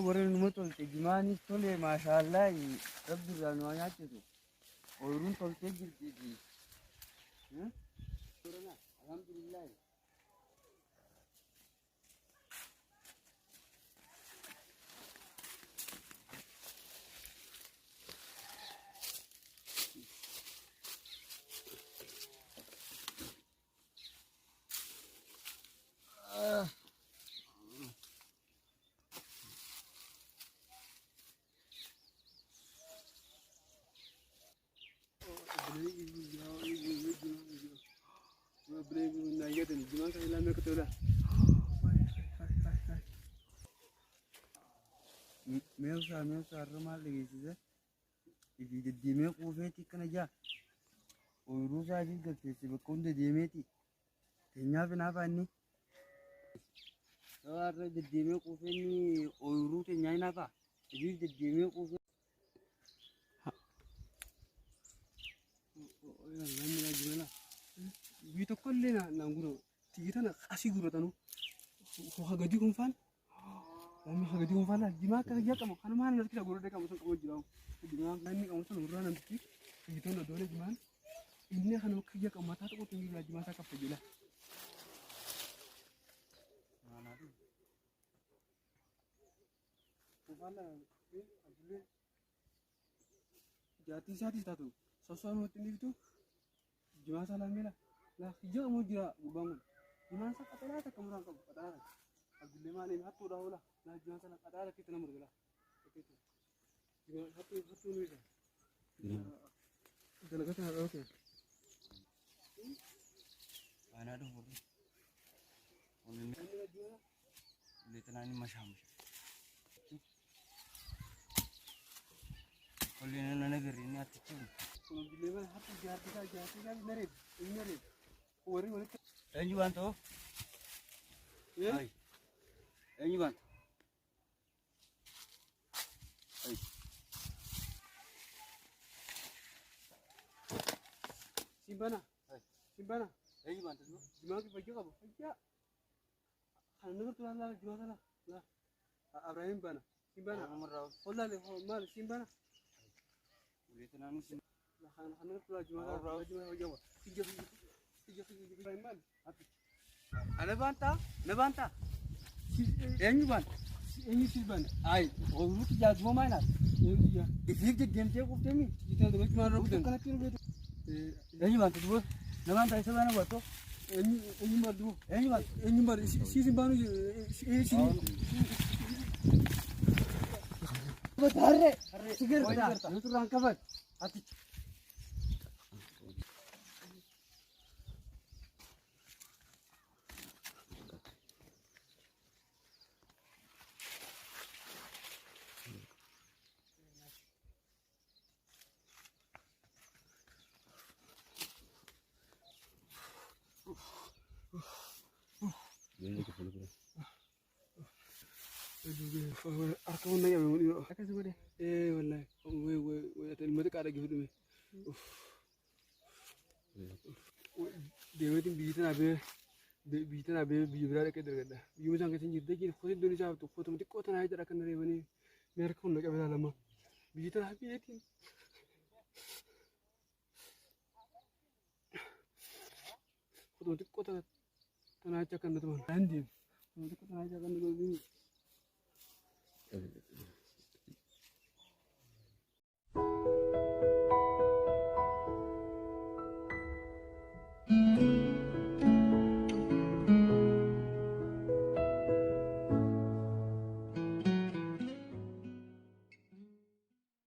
warreen numa tolte jimaanis tole maashaallah rabbiirraan waa nyaachisu ooyiruun toltee jirti. Alhamdulillah. Meeshaa irra maal dhageessise ifi deddeemee quufeetii akkana jaa ooyiruu isaatiin galteesse bakka hunda deemeeti keenyaaf hinaafa inni sabaa irra deddeemee quufeenni ooyiruu keenyaa hinaafa ifiif deddeemee quufee biyyi tokko illee naan gura tigiitana asii guratanu hagadi kunfaan Kami hagati kumfala jima kana jaka mo kana mana nakira goro de kamu kamu jiraw jima nani kamu sun urana nanti itu na dole jima ini kana kiya kamu mata to tinggi la jima saka pejila mana tu kumfala abule jati sati tatu sosonu tindi itu jima sala mela la kiya kamu jira bangun jima saka tala kamu rangkap padara abule mana ini hatu dahula لا جناس أنا قدارة كي تنمر ولا كيتو جناس هاتو نيجا إذا لقيتها أوكي أنا أدور اللي تناني مشام كلنا نقريني أتكلم اللي ما هاتو جاتي نريد وري وري أنجو أنتو إيه أنجو أنت Simbana, simbana. Ayo bantu dulu. Jumlah kita bagi apa? Bagi. Kalau nak tu lah, jumlah lah. Lah. Abraham bana. Simbana. Allah le, mal simbana. Boleh tu nami sim. Lah, kalau nak tu lah jumlah lah. Jumlah bagi apa? Tiga. Abraham bana. Ada banta? Ada banta? Ini banta. Ini simbana. Ay, orang tu jadi cuma mana? Ifik je game je kau temi. Kita tu macam mana rukun? Kalau kira tu. Ini bantu dulu. Nama saya mana buat tu? Ini bantu. Ini bantu. Si simbanu si. Betul. Sikir dah. Itu rangkapan. Hati. أركون نيا من يروح. أكيد سوى إيه والله. المدك على جهودهم. ديمتين بيتنا بيبرار كده كده. يوم جانك تنجي تيجي خذ الدنيا جاب تخذ مدك كوتنا هاي ترى كنا ريبني. ميركون نجا بدل لما بيتنا بيتين. خذ مدك كوتنا تنا هاي كنا تمان. عندي. مدك كوتنا هاي كنا تمان.